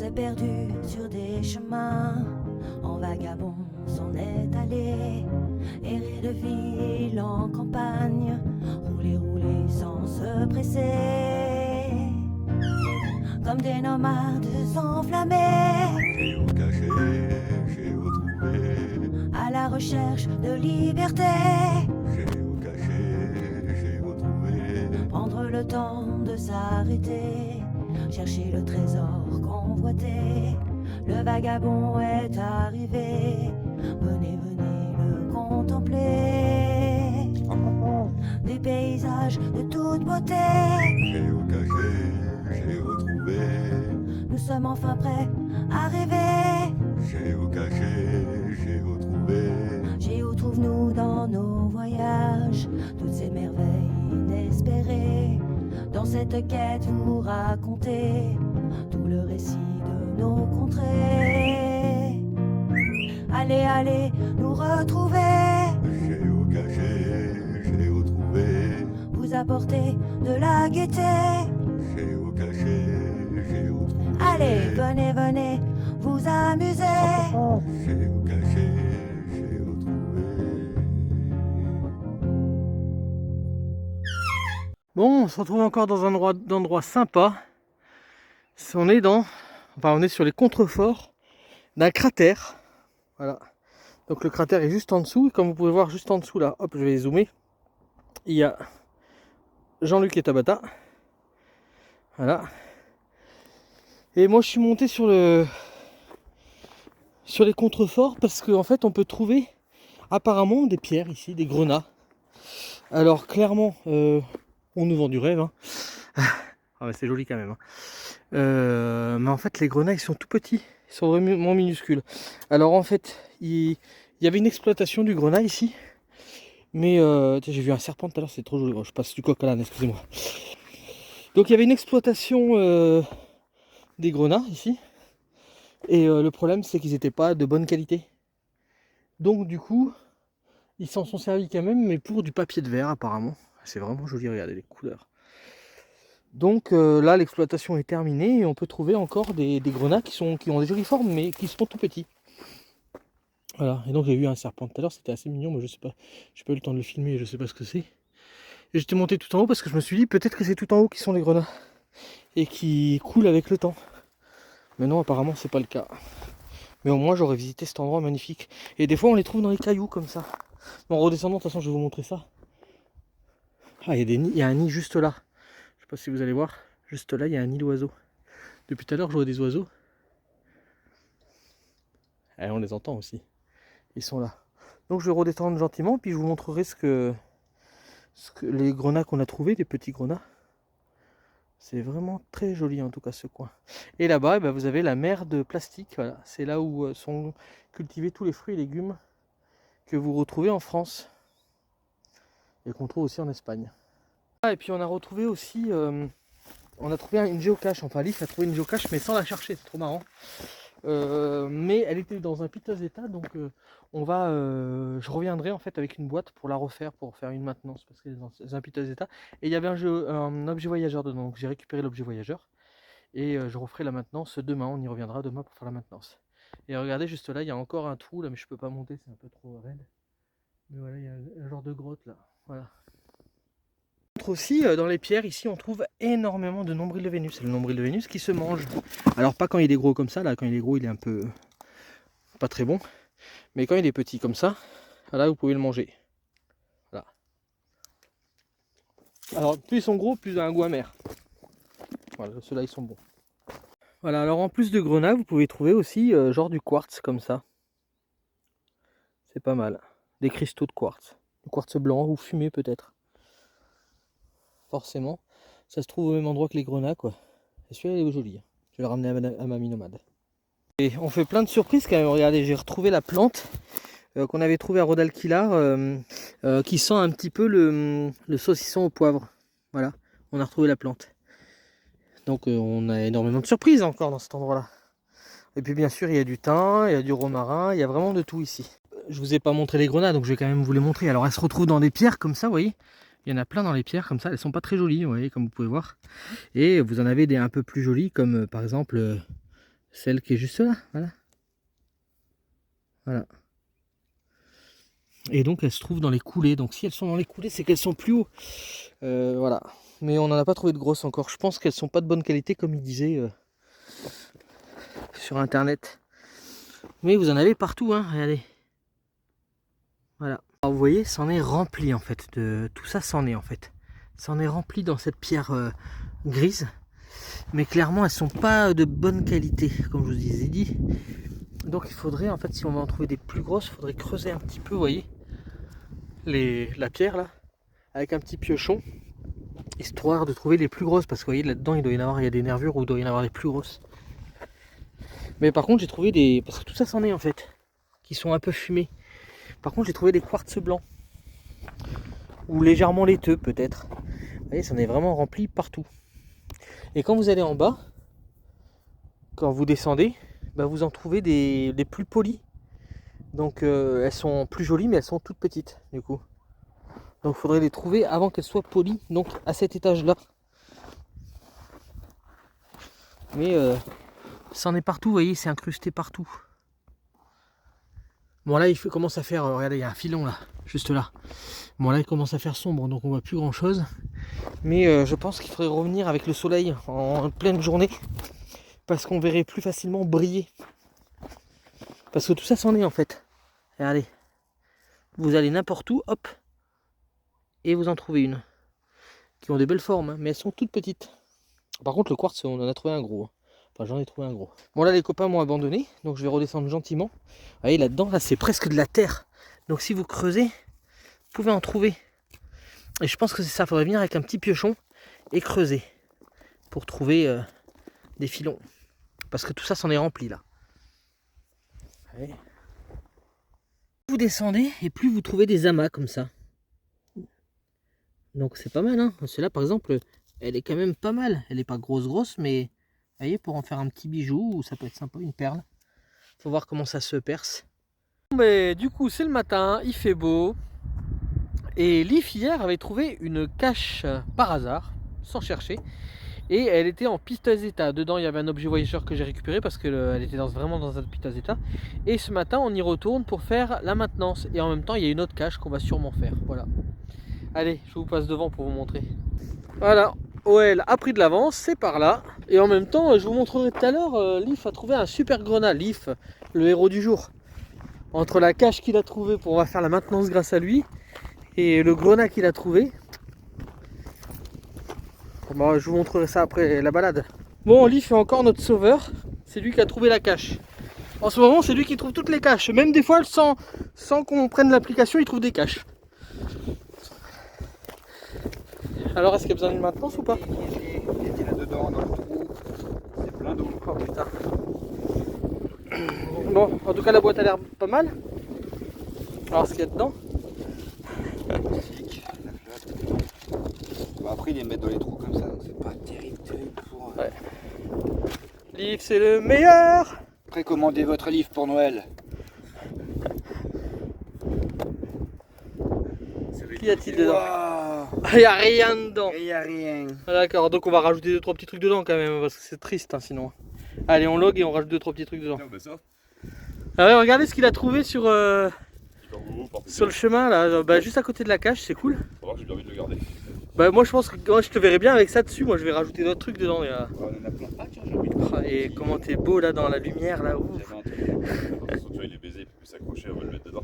s'est perdu sur des chemins, en vagabond s'en est allé, errer de ville en campagne, rouler, rouler sans se presser, comme des nomades enflammés, Géocaché, à la recherche de liberté. j'ai retrouvé. Prendre le temps de s'arrêter, chercher le trésor convoité. Le vagabond est arrivé, venez, venez le contempler. Des paysages de toute beauté, Géocaché, j'ai retrouvé. nous sommes enfin prêts à rêver. Géocaché, j'ai retrouvé. Géo trouve-nous dans nos voyages toutes ces merveilles inespérées. Dans cette quête vous racontez tout le récit de nos contrées. Allez, allez nous retrouver, Géocaché, j'ai retrouvé. vous apporter de la gaieté. Géocaché, j'ai retrouvé. Allez, venez, venez vous amuser. Géocaché, j'ai retrouvé. Bon, on se retrouve encore dans un endroit sympa. On est sur les contreforts d'un cratère. Voilà. Donc le cratère est juste en dessous. Et comme vous pouvez voir juste en dessous là, hop, je vais zoomer. Il y a Jean-Luc et Tabata. Voilà. Et moi je suis monté sur les contreforts parce qu'en fait on peut trouver apparemment des pierres ici, des grenats. Alors clairement, on nous vend du rêve. Hein. Ah ouais, c'est joli quand même. Hein. Mais en fait les grenats ils sont tout petits, ils sont vraiment minuscules. Alors en fait il y avait une exploitation du grenat ici. Mais j'ai vu un serpent tout à l'heure, c'est trop joli. Oh, je passe du coq à l'âne, excusez-moi. Donc il y avait une exploitation des grenats ici. Et le problème c'est qu'ils n'étaient pas de bonne qualité. Donc du coup, ils s'en sont servis quand même, mais pour du papier de verre apparemment. C'est vraiment joli, regardez les couleurs. Donc là l'exploitation est terminée et on peut trouver encore des grenats qui ont des jolies formes mais qui sont tout petits. Voilà, et donc j'ai vu un serpent tout à l'heure, c'était assez mignon, mais je sais pas, j'ai pas eu le temps de le filmer, je sais pas ce que c'est. Et j'étais monté tout en haut parce que je me suis dit peut-être que c'est tout en haut qui sont les grenats et qui coulent avec le temps. Mais non, apparemment c'est pas le cas. Mais au moins j'aurais visité cet endroit magnifique. Et des fois on les trouve dans les cailloux comme ça. Bon, en redescendant, de toute façon je vais vous montrer ça. Ah, il y a des nids, il y a un nid juste là. Je sais pas si vous allez voir, juste là il y a un nid d'oiseaux. Depuis tout à l'heure je vois des oiseaux. Et on les entend aussi. Ils sont là. Donc je vais redescendre gentiment puis je vous montrerai ce que les grenats qu'on a trouvés, les petits grenats. C'est vraiment très joli en tout cas ce coin. Et là-bas, eh ben, vous avez la mer de plastique. Voilà. C'est là où sont cultivés tous les fruits et légumes que vous retrouvez en France. Et qu'on trouve aussi en Espagne. Ah, et puis on a retrouvé aussi, on a trouvé une géocache. Enfin Alice a trouvé une géocache mais sans la chercher, c'est trop marrant. Mais elle était dans un piteux état, donc je reviendrai en fait avec une boîte pour la refaire, pour faire une maintenance parce qu'elle est dans un piteux état. Et il y avait un objet voyageur dedans, donc j'ai récupéré l'objet voyageur et je referai la maintenance demain. On y reviendra demain pour faire la maintenance. Et regardez juste là, il y a encore un trou là, mais je peux pas monter, c'est un peu trop raide. Mais voilà, il y a un genre de grotte là. Voilà. Aussi dans les pierres ici on trouve énormément de nombril de Vénus. C'est le nombril de Vénus qui se mange. Alors pas quand il est gros comme ça, là quand il est gros il est un peu pas très bon. Mais quand il est petit comme ça, là vous pouvez le manger. Voilà. Alors plus ils sont gros, plus ils ont un goût amer. Voilà, ceux-là ils sont bons. Voilà, alors en plus de grenat, vous pouvez trouver aussi genre du quartz comme ça. C'est pas mal. Des cristaux de quartz. Du quartz blanc ou fumé peut-être. Forcément. Ça se trouve au même endroit que les grenats quoi. Et celui-là il est joli. Je vais le ramener à ma nomade. Et on fait plein de surprises quand même. Regardez, j'ai retrouvé la plante qu'on avait trouvée à Rodalquilar qui sent un petit peu le saucisson au poivre. Voilà, on a retrouvé la plante. Donc on a énormément de surprises encore dans cet endroit-là. Et puis bien sûr, il y a du thym, il y a du romarin, il y a vraiment de tout ici. Je vous ai pas montré les grenats, donc je vais quand même vous les montrer. Alors elles se retrouvent dans des pierres comme ça, vous voyez. Il y en a plein dans les pierres comme ça, elles sont pas très jolies, vous voyez, comme vous pouvez voir. Et vous en avez des un peu plus jolies, comme par exemple Celle qui est juste là, voilà. Voilà. Et donc elles se trouvent dans les coulées. Donc si elles sont dans les coulées, c'est qu'elles sont plus haut. Voilà. Mais on n'en a pas trouvé de grosses encore. Je pense qu'elles sont pas de bonne qualité comme il disait sur internet. Mais vous en avez partout, hein. Regardez. Voilà. Alors, vous voyez, c'en est rempli en fait. Tout ça c'en est en fait. C'en est rempli dans cette pierre grise. Mais clairement elles sont pas de bonne qualité, comme je vous ai dit. Donc il faudrait en fait, si on veut en trouver des plus grosses, il faudrait creuser un petit peu, vous voyez, la pierre là, avec un petit piochon, histoire de trouver les plus grosses, parce que vous voyez là-dedans il doit y en avoir, il y a des nervures où il doit y en avoir des plus grosses. Mais par contre j'ai trouvé des, parce que tout ça c'en est en fait, qui sont un peu fumés. Par contre j'ai trouvé des quartz blancs, ou légèrement laiteux peut-être. Vous voyez, ça en est vraiment rempli partout. Et quand vous allez en bas, quand vous descendez, bah vous en trouvez des plus polies. Donc elles sont plus jolies, mais elles sont toutes petites du coup. Donc il faudrait les trouver avant qu'elles soient polies, donc à cet étage là. Mais ça en est partout, vous voyez, c'est incrusté partout. Bon là il commence à faire, regardez, il y a un filon là, juste là. Bon là il commence à faire sombre, donc on voit plus grand chose. Mais je pense qu'il faudrait revenir avec le soleil en pleine journée, parce qu'on verrait plus facilement briller. Parce que tout ça c'en est en fait. Regardez. Vous allez n'importe où, hop. Et vous en trouvez une. Qui ont des belles formes, hein, mais elles sont toutes petites. Par contre le quartz, on en a trouvé un gros. Hein. Enfin j'en ai trouvé un gros. Bon là les copains m'ont abandonné. Donc je vais redescendre gentiment. Vous voyez là-dedans, là c'est presque de la terre. Donc si vous creusez, vous pouvez en trouver. Et je pense que c'est ça. Il faudrait venir avec un petit piochon et creuser. Pour trouver des filons. Parce que tout ça c'en est rempli là. Allez. Vous descendez et plus vous trouvez des amas comme ça. Donc c'est pas mal, hein. Celle-là par exemple, elle est quand même pas mal. Elle est pas grosse, mais vous voyez, pour en faire un petit bijou, ça peut être sympa, une perle. Faut voir comment ça se perce. Mais du coup c'est le matin, il fait beau. Et Liv hier avait trouvé une cache par hasard, sans chercher. Et elle était en piteux état. Dedans il y avait un objet voyageur que j'ai récupéré parce qu'elle était vraiment dans un piteux état. Et ce matin on y retourne pour faire la maintenance. Et en même temps il y a une autre cache qu'on va sûrement faire. Voilà. Allez, je vous passe devant pour vous montrer. Voilà, OL a pris de l'avance, c'est par là. Et en même temps, je vous montrerai tout à l'heure, Liv a trouvé un super grenat. Liv, le héros du jour. Entre la cache qu'il a trouvée pour on va faire la maintenance grâce à lui, et le grenat qu'il a trouvé. Bon, je vous montrerai ça après la balade. Bon, Liv est encore notre sauveur. C'est lui qui a trouvé la cache. En ce moment, c'est lui qui trouve toutes les caches. Même des fois, sans qu'on prenne l'application, il trouve des caches. Alors, est-ce qu'il y a besoin d'une maintenance ou pas? Il était là-dedans, dans le trou. C'est plein d'eau. Oh putain. Bon, en tout cas, la boîte a l'air pas mal. Alors, ce qu'il y a dedans? Magnifique, la flotte. Bon, après, ils les mettent dans les trous comme ça, donc c'est pas terrible pour... Ouais. Liv, c'est le meilleur! Précommandez votre livre pour Noël. Qu'y a-t-il dedans? Wow. Il n'y a rien dedans. Il n'y a rien. Ah, d'accord, donc on va rajouter 2-3 petits trucs dedans quand même, parce que c'est triste hein, sinon. Allez, on log et on rajoute 2-3 petits trucs dedans. Alors, regardez ce qu'il a trouvé sur le chemin là, bah, juste à côté de la cache, c'est cool. J'ai bien envie de le garder. Bah, moi je pense que moi, je te verrai bien avec ça dessus, moi je vais rajouter d'autres trucs dedans. On en a plein. Ah tiens, j'ai envie de... Ah, et comment t'es beau là dans la lumière là, ouf. J'avais un truc. De toute façon, tu vois, il est baisé, il peut plus s'accrocher, on va le mettre dedans.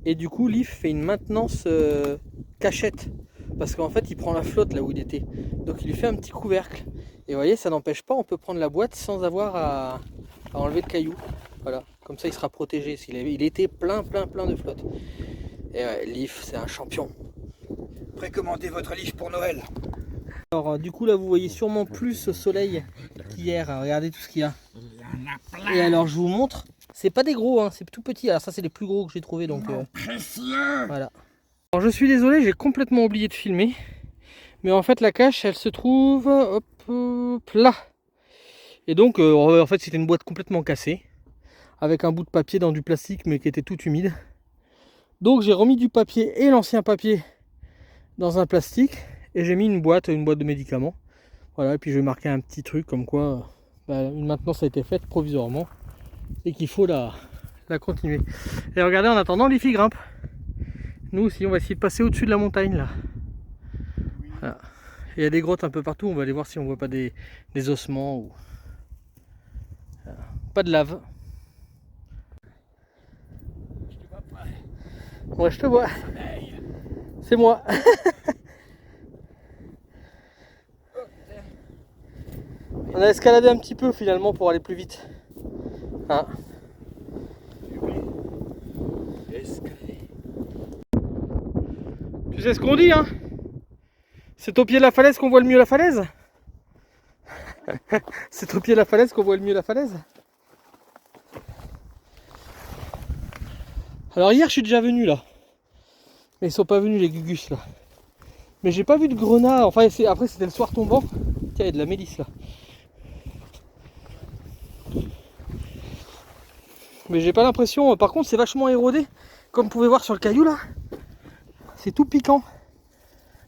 Et du coup, Liv fait une maintenance cachette. Parce qu'en fait, il prend la flotte là où il était. Donc il lui fait un petit couvercle. Et vous voyez, ça n'empêche pas, on peut prendre la boîte sans avoir à enlever de cailloux. Voilà, comme ça il sera protégé. Il était plein de flotte. Et ouais, Liv, c'est un champion. Précommandez votre livre pour Noël. Alors du coup là, vous voyez sûrement plus au soleil qu'hier. Regardez tout ce qu'il y a. Et alors je vous montre. C'est pas des gros, hein, c'est tout petit. Alors ça c'est les plus gros que j'ai trouvé donc voilà. Alors je suis désolé, j'ai complètement oublié de filmer. Mais en fait la cache elle se trouve hop, là. Et donc en fait c'était une boîte complètement cassée. Avec un bout de papier dans du plastique mais qui était tout humide. Donc j'ai remis du papier et l'ancien papier dans un plastique. Et j'ai mis une boîte de médicaments. Voilà, et puis je vais marquer un petit truc comme quoi une maintenance a été faite provisoirement et qu'il faut la continuer. Et regardez, en attendant, Leaf il grimpe. Nous aussi, on va essayer de passer au-dessus de la montagne là. Voilà. Il y a des grottes un peu partout, on va aller voir si on voit pas des ossements ou voilà. Pas de lave. Ouais, je te vois. C'est moi. On a escaladé un petit peu finalement pour aller plus vite. Hein. Tu sais ce qu'on dit, hein? C'est au pied de la falaise qu'on voit le mieux la falaise. C'est au pied de la falaise qu'on voit le mieux la falaise. Alors hier je suis déjà venu là. Mais ils sont pas venus les gugus là. Mais j'ai pas vu de grenat. Enfin après c'était le soir tombant. Tiens, il y a de la mélisse là. Mais j'ai pas l'impression. Par contre c'est vachement érodé. Comme vous pouvez voir sur le caillou là. C'est tout piquant.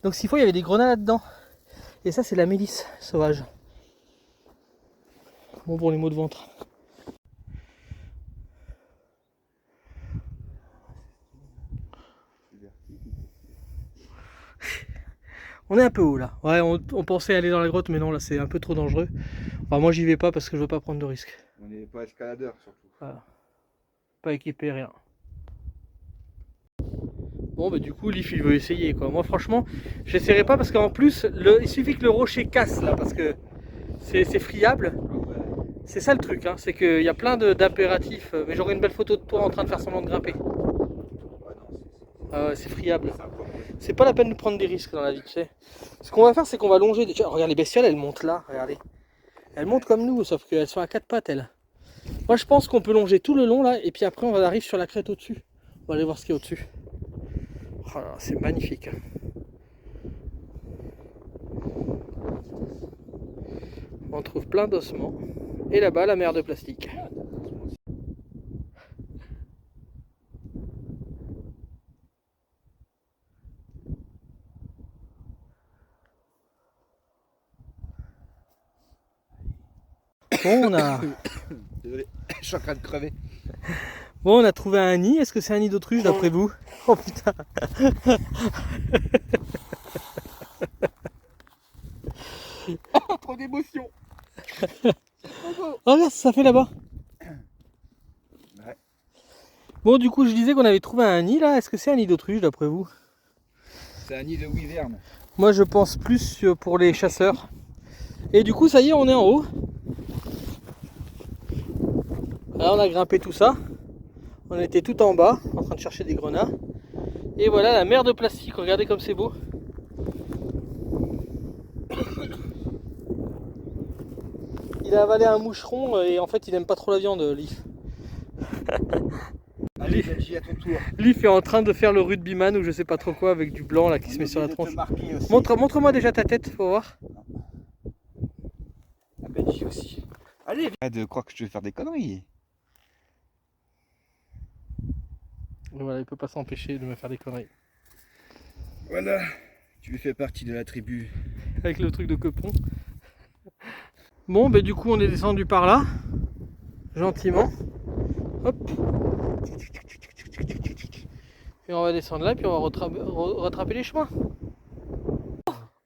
Donc s'il faut il y avait des grenats là-dedans. Et ça c'est la mélisse sauvage. Bon pour les maux de ventre. On est un peu haut là. Ouais, on pensait aller dans la grotte, mais non, là c'est un peu trop dangereux. Enfin, moi j'y vais pas parce que je veux pas prendre de risques. On n'est pas escaladeur surtout. Voilà. Pas équipé, rien. Bon, bah du coup, Leaf il veut essayer quoi. Moi, franchement, j'essaierai pas parce qu'en plus, il suffit que le rocher casse là parce que c'est friable. C'est ça le truc, hein, c'est qu'il y a plein d'impératifs. Mais j'aurai une belle photo de toi en train de faire semblant de grimper. Ah ouais, c'est friable. C'est pas la peine de prendre des risques dans la vie, tu sais. Ce qu'on va faire, c'est qu'on va longer. Regarde les bestioles, elles montent là, regardez. Elles montent comme nous, sauf qu'elles sont à quatre pattes, elles. Moi, je pense qu'on peut longer tout le long là, et puis après, on arrive sur la crête au-dessus. On va aller voir ce qu'il y a au-dessus. Oh là, c'est magnifique. On trouve plein d'ossements. Et là-bas, la mer de plastique. Bon, Désolé, je suis en train de crever. Bon, on a trouvé un nid. Est-ce que c'est un nid d'autruche d'après vous? Oh putain. Trop d'émotion. Oh regarde, ça fait là-bas. Ouais. Bon, du coup, je disais qu'on avait trouvé un nid là. Est-ce que c'est un nid d'autruche d'après vous? C'est un nid de wyvern. Moi, je pense plus pour les chasseurs. Et du coup, ça y est, on est en haut. Là, on a grimpé tout ça. On était tout en bas, en train de chercher des grenats. Et voilà la mer de plastique. Regardez comme c'est beau. Il a avalé un moucheron et en fait, il aime pas trop la viande, Leaf. Allez, Benji, à ton tour. Leaf est en train de faire le rugbyman ou je sais pas trop quoi avec du blanc là qui se met sur la tronche. Montre-moi déjà ta tête, faut voir. À Benji aussi. Allez, arrête de croire que je vais faire des conneries. Et voilà, il peut pas s'empêcher de me faire des conneries. Voilà, tu fais partie de la tribu. Avec le truc de quepon. Bon, bah du coup, on est descendu par là. Gentiment. Hop. Et on va descendre là, puis on va rattraper les chemins.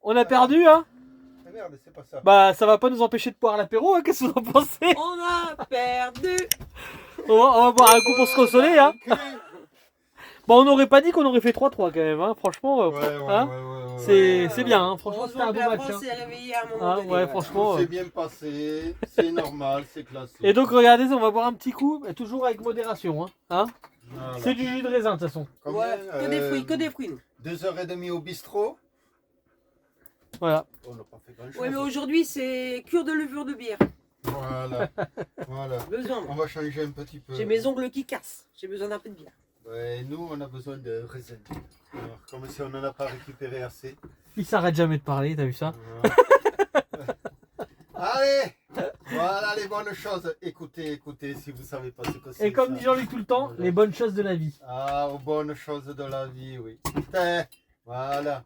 On a perdu, hein? Ah merde, c'est pas ça. Bah, ça va pas nous empêcher de boire l'apéro, hein? Qu'est-ce que vous en pensez? On a perdu. On va boire un coup pour se consoler, hein? Bon, on n'aurait pas dit qu'on aurait fait 3-3 quand même, hein? Franchement, hein? C'est bien, hein? Franchement, c'était un beau match. On s'est réveillé à un moment Hein, donné. ouais, franchement. C'est bien passé, c'est normal, c'est classique. Et donc, regardez, on va boire un petit coup, mais toujours avec modération, hein? Voilà. C'est du jus de raisin, de toute façon. Combien, Ouais, que des fruits, que des fruits. 2h30 au bistrot. Voilà. On n'a pas fait grand chose. Ouais, mais aujourd'hui, c'est cure de levure de bière. Voilà, voilà. Besoin, On moi. va changer un petit peu. J'ai mes ongles qui cassent. J'ai besoin d'un peu de bière. Ouais, nous, on a besoin de raisin. Alors, comme si on n'en a pas récupéré assez. Il s'arrête jamais de parler, t'as vu ça? Voilà. Allez, voilà les bonnes choses. Écoutez, écoutez, si vous savez pas ce que c'est. Et comme ça. dit Jean-Luc tout le temps, Voilà. les bonnes choses de la vie. Ah, aux bonnes choses de la vie, oui. Putain, voilà.